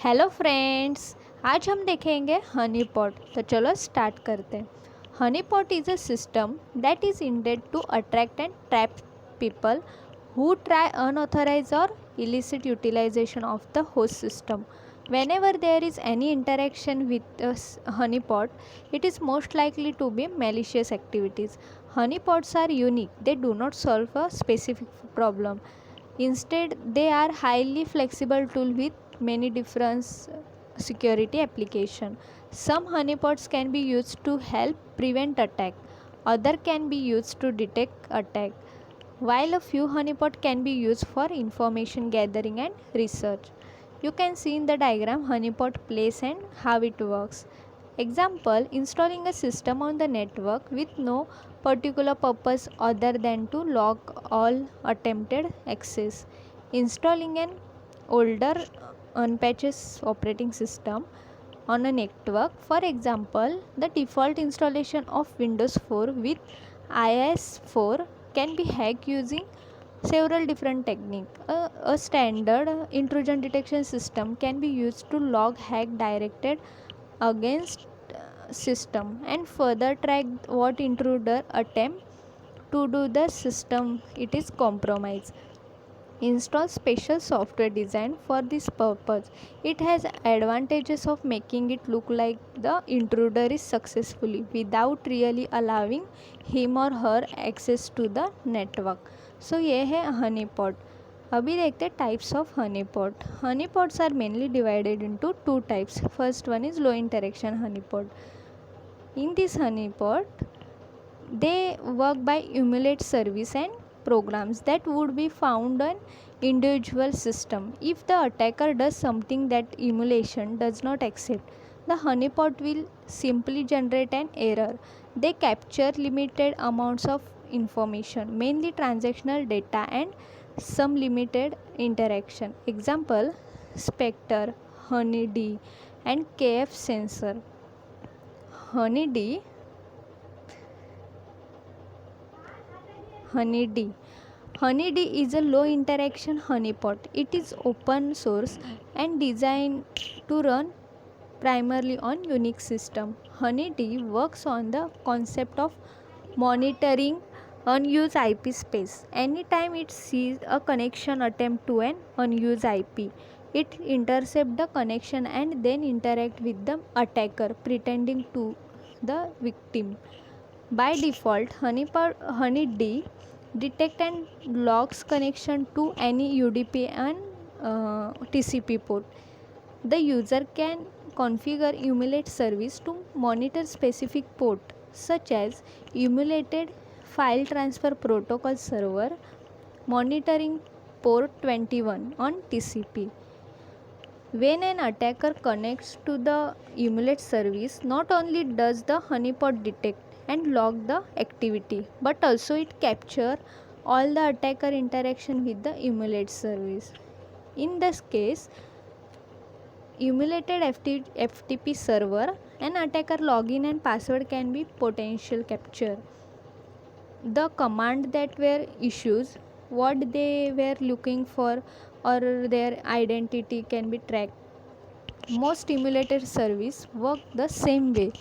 Hello friends. आज हम देखेंगे हनी पॉट। तो चलो स्टार्ट करते हैं। Honey pot is a system that is intended to attract and trap people who try unauthorized or illicit utilization of the host system. Whenever there is any interaction with a honeypot, it is most likely to be malicious activities. Honeypots are unique, they do not solve a specific problem. Instead, they are highly flexible tool with many different security application. Some honeypots can be used to help prevent attack. Other can be used to detect attack. While a few honeypot can be used for information gathering and research. You can see in the diagram honeypot place and how it works. Example, installing a system on the network with no particular purpose other than to log all attempted access. Installing an older unpatched operating system on a network. For example, the default installation of Windows 4 with IIS4 can be hacked using several different techniques. A standard intrusion detection system can be used to log hack directed against system and further track what intruder attempt to do the system it is compromised. Install special software designed for this purpose. It has advantages of making it look like the intruder is successfully without really allowing him or her access to the network. So ये है Honey pot. अभी देखते हैं types of honey pot. Honey pots are mainly divided into two types. First one is low interaction honey pot. In this honeypot, they work by emulate service and programs that would be found on individual system. If the attacker does something that emulation does not accept, the honeypot will simply generate an error. They capture limited amounts of information, mainly transactional data and some limited interaction. Example, Spectre, Honeybee, and KF Sensor. Honeybee Honeybee. Honeybee is a low interaction honeypot. It is open source and designed to run primarily on Unix system. Honeybee works on the concept of monitoring unused IP space. Anytime it sees a connection attempt to an unused IP, it intercepts the connection and then interact with the attacker pretending to the victim. By default, Honeybee detect and logs connection to any UDP and TCP port. The user can configure emulate service to monitor specific port such as emulated file transfer protocol server monitoring port 21 on TCP. When an attacker connects to the emulate service, not only does the honeypot detect and log the activity, but also it captures all the attacker interaction with the emulate service. In this case, emulated FTP server, an attacker login and password can be potential capture. The command that were issues, what they were looking for, or their identity can be tracked. Most emulated service work the same way.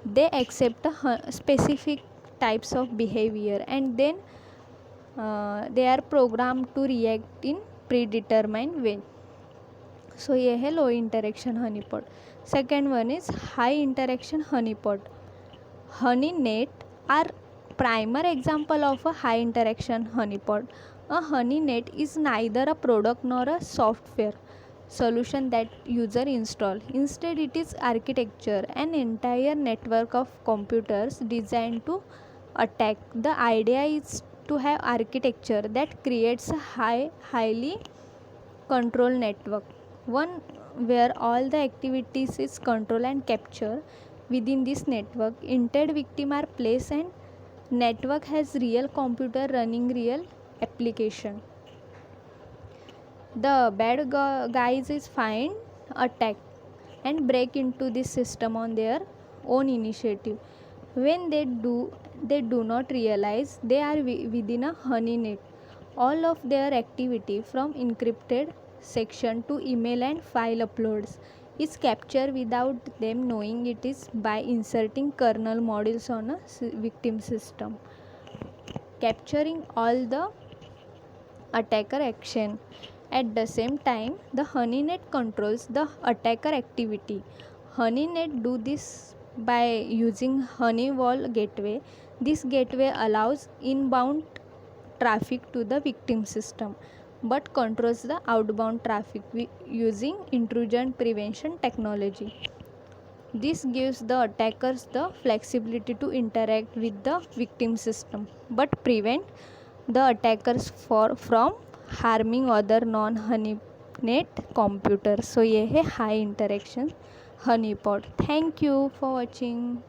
They accept specific types of behavior and then they are programmed to react in predetermined way. So ये है low interaction honeypot. Second one is high interaction honeypot. HoneyNet are primer example of a high interaction honeypot. A HoneyNet is neither a product nor a software solution that user install. Instead, it is architecture, an entire network of computers designed to attack. The idea is to have architecture that creates a highly controlled network, one where all the activities is controlled and captured within this network. Instead, victim are placed and network has real computer running real application. The bad guys is find, attack and break into this system on their own initiative. When they do not realize they are within a honey net. All of their activity from encrypted section to email and file uploads is captured without them knowing it is by inserting kernel modules on a victim system, capturing all the attacker action. At the same time, the honeynet controls the attacker activity. Honeynet do this by using Honeywall gateway. This gateway allows inbound traffic to the victim system but controls the outbound traffic using intrusion prevention technology. This gives the attackers the flexibility to interact with the victim system but prevent the attackers from harming other non-honeynet computers. So ये है high interaction honeypot. Thank you for watching.